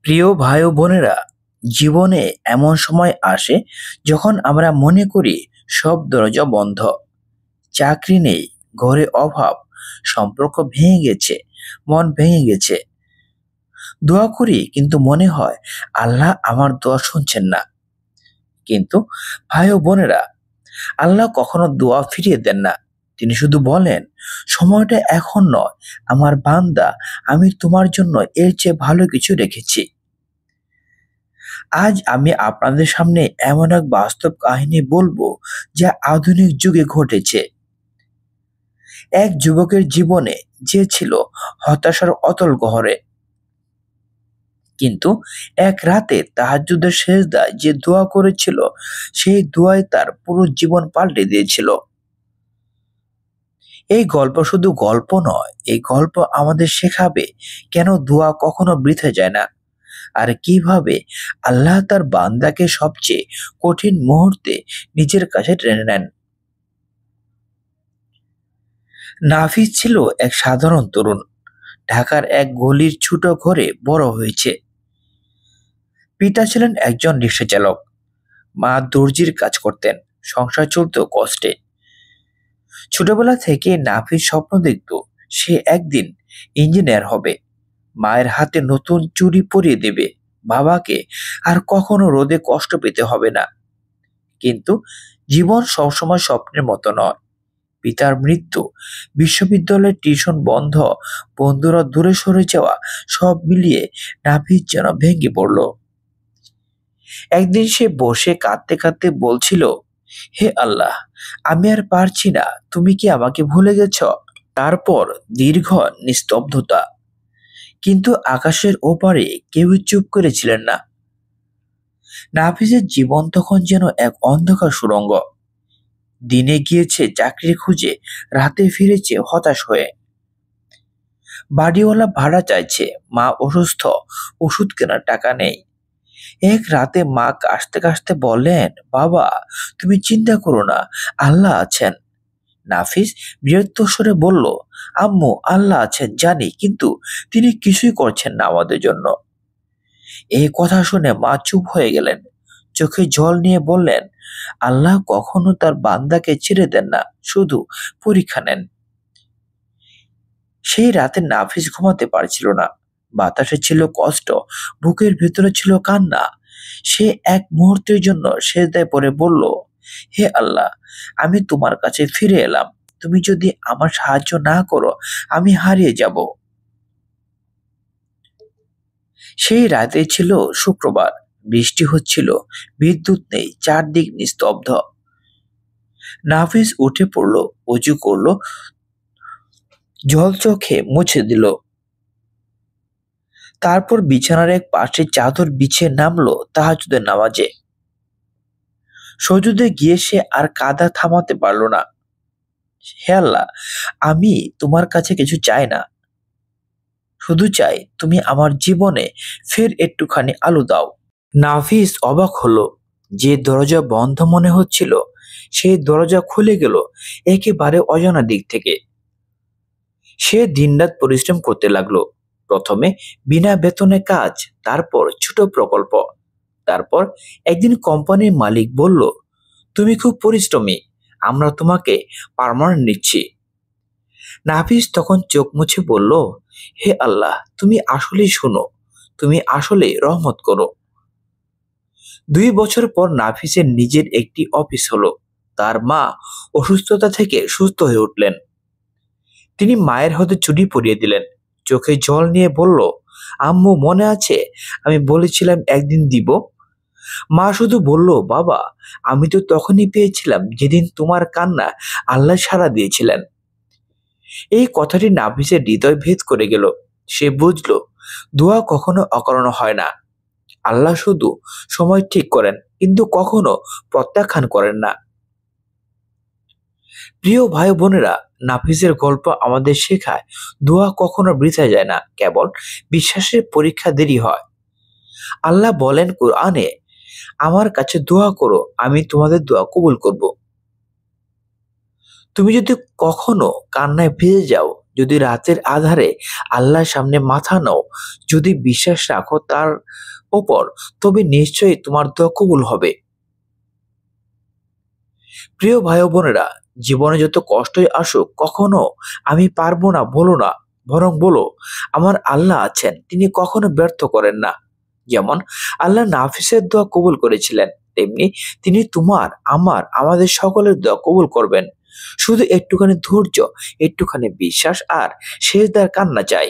প্রিয় ভাই ও বোনেরা, জীবনে এমন সময় আসে যখন আমরা মনে করি সব দরজা বন্ধ, চাকরি নেই, ঘরে অভাব, সম্পর্ক ভেঙে গেছে, মন ভেঙে গেছে। দোয়া করি কিন্তু মনে হয় আল্লাহ আমার দোয়া শুনছেন না। কিন্তু ভাই ও বোনেরা, আল্লাহ কখনো দোয়া ফিরিয়ে দেন না। তিনি শুধু বলেন, সময়টা এখন নয় আমার বান্দা, আমি তোমার জন্য এর চেয়ে ভালো কিছু রেখেছি। আজ আমি আপনাদের সামনে এমন এক বাস্তব কাহিনী বলবো যা আধুনিক যুগে ঘটেছে। এক যুবকের জীবনে যে ছিল হতাশার অতল গহরে, কিন্তু এক রাতে তাহাজ্জুদের সেজদায় যে দোয়া করেছিল, সেই দোয়াই তার পুরো জীবন পাল্টে দিয়েছিল। এই গল্প শুধু গল্প নয়, এই গল্প আমাদের শেখাবে কেন দোয়া কখনো বৃথা যায় না, আর কিভাবে আল্লাহ তার বান্দাকে সবচেয়ে কঠিন মুহূর্তে নিজের কাছে টেনে নেন। নাফিস ছিল এক সাধারণ তরুণ। ঢাকার এক গলির ছোট ঘরে বড় হয়েছে। পিতা ছিলেন একজন রিক্সা চালক, মা দর্জির কাজ করতেন। সংসার চলত কষ্টে। ছোটবেলা থেকে নাফিস স্বপ্ন দেখত সে একদিন ইঞ্জিনিয়ার হবে, মায়ের হাতে নতুন চুড়ি পরিয়ে দেবে, বাবাকে আর কখনো রোদে কষ্ট পেতে হবে না। কিন্তু জীবন সবসময় স্বপ্নের মতো নয়। পিতার মৃত্যু, বিশ্ববিদ্যালয়ের টিউশন বন্ধ, বন্ধুরা দূরে সরে যাওয়া, সব মিলিয়ে নাফিস যেন ভেঙে পড়ল। একদিন সে বসে কাঁদতে কাঁদতে বলছিল, হে আল্লাহ, আমি আর পারছি না, তুমি কি আমাকে ভুলে গেছ? তারপর দীর্ঘ নিস্তব্ধতা। কিন্তু আকাশের ওপারে কেউ চুপ করেছিলেন না। নাফিসের জীবন তখন যেন এক অন্ধকার সুড়ঙ্গ। দিনে গিয়েছে চাকরি খুঁজে, রাতে ফিরেছে হতাশ হয়ে। বাড়িওয়ালা ভাড়া চাইছে, মা অসুস্থ, ওষুধ কেনার টাকা নেই। এক রাতে মা কাশতে কাশতে বললেন, বাবা, তুমি চিন্তা করো না, আল্লাহ আছেন। নাফিস বিরক্ত স্বরে বলল, আম্মু, আল্লাহ আছেন জানি, কিন্তু তিনি কিছুই করছেন না আমাদের জন্য। এই কথা শুনে মা চুপ হয়ে গেলেন। চোখে জল নিয়ে বললেন, আল্লাহ কখনো তার বান্দাকে ছেড়ে দেন না, শুধু পরীক্ষা নেন। সেই রাতে নাফিস ঘুমাতে পারছিল না। বাতাসে ছিল কষ্ট, বুকের ভেতরে ছিল কান্না। সে এক মুহূর্তের জন্য সেজদায় পড়ে বলল, হে আল্লাহ, আমি তোমার কাছে ফিরে এলাম। তুমি যদি আমার সাহায্য না করো, আমি হারিয়ে যাব। সেই রাতে ছিল শুক্রবার। বৃষ্টি হচ্ছিল, বিদ্যুৎ নেই, চারদিক নিস্তব্ধ। নাফিস উঠে পড়ল, অজু করলো, জল চোখে মুছে দিল। তারপর বিছানার এক পাশে চাদর বিছিয়ে নামলো তাহাজ্জুদের নামাজে। সজুদে গিয়ে সে আর কাঁদা থামাতে পারল না। হে আল্লাহ, আমি তোমার কাছে কিছু চাই না, শুধু চাই তুমি আমার জীবনে ফের একটুখানি আলো দাও। নাফিস অবাক হলো। যে দরজা বন্ধ মনে হচ্ছিল, সেই দরজা খুলে গেল একেবারে অজানা দিক থেকে। সে দিনরাত পরিশ্রম করতে লাগলো। প্রথমে বিনা বেতনে কাজ, তারপর ছোট প্রকল্প। তারপর একদিন কোম্পানির মালিক বলল, তুমি খুব পরিশ্রমী, আমরা তোমাকে পার্মানেন্ট নিচ্ছি। নাফিস তখন চোখ মুছে বলল, হে আল্লাহ, তুমি আসলেই শোনো, তুমি আসলেই রহমত করো। 2 বছর পর নাফিসের নিজের একটি অফিস হলো। তার মা অসুস্থতা থেকে সুস্থ হয়ে উঠলেন। তিনি মায়ের হাতে চুড়ি পরিয়ে দিলেন। চোখে জল নিয়ে বলল, আম্মু, মনে আছে আমি বলেছিলাম একদিন দিব? মা শুধু বলল, বাবা, আমি তো তখনই পেয়েছিলাম যেদিন তোমার কান্না আল্লাহ সাড়া দিয়েছিলেন। এই কথাটি নাফিসের হৃদয় ভেদ করে গেল। সে বুঝল, দোয়া কখনো অকারণ হয় না। আল্লাহ শুধু সময় ঠিক করেন, কিন্তু কখনো প্রত্যাখ্যান করেন না। প্রিয় ভাই বোনেরা, নাফিসের গল্প আমাদের শেখায় দোয়া কখনো বৃথা যায় না, কেবল বিশ্বাসের পরীক্ষা দেরি হয়। আল্লাহ বলেন কোরআনে, আমার কাছে দোয়া করো, আমি তোমাদের দোয়া কবুল করব। তুমি যদি কখনো কান্নায় ভেজে যাও, যদি রাতের আধারে আল্লাহর সামনে মাথা নাও, যদি বিশ্বাস রাখো তার ওপর, তবে নিশ্চয়ই তোমার দোয়া কবুল হবে। প্রিয় ভাই ও বোনেরা, জীবনে যত কষ্টই আসুক কখনো আমি পারবো না বলো না, বরং বলো আমার আল্লাহ আছেন, তিনি কখনো ব্যর্থ করেন না। যেমন আল্লাহ নাফিসের দোয়া কবুল করেছিলেন, তেমনি তিনি তোমার, আমার, আমাদের সকলের দোয়া কবুল করবেন। শুধু একটুখানি ধৈর্য, একটুখানি বিশ্বাস আর সেজদার কান্না চাই।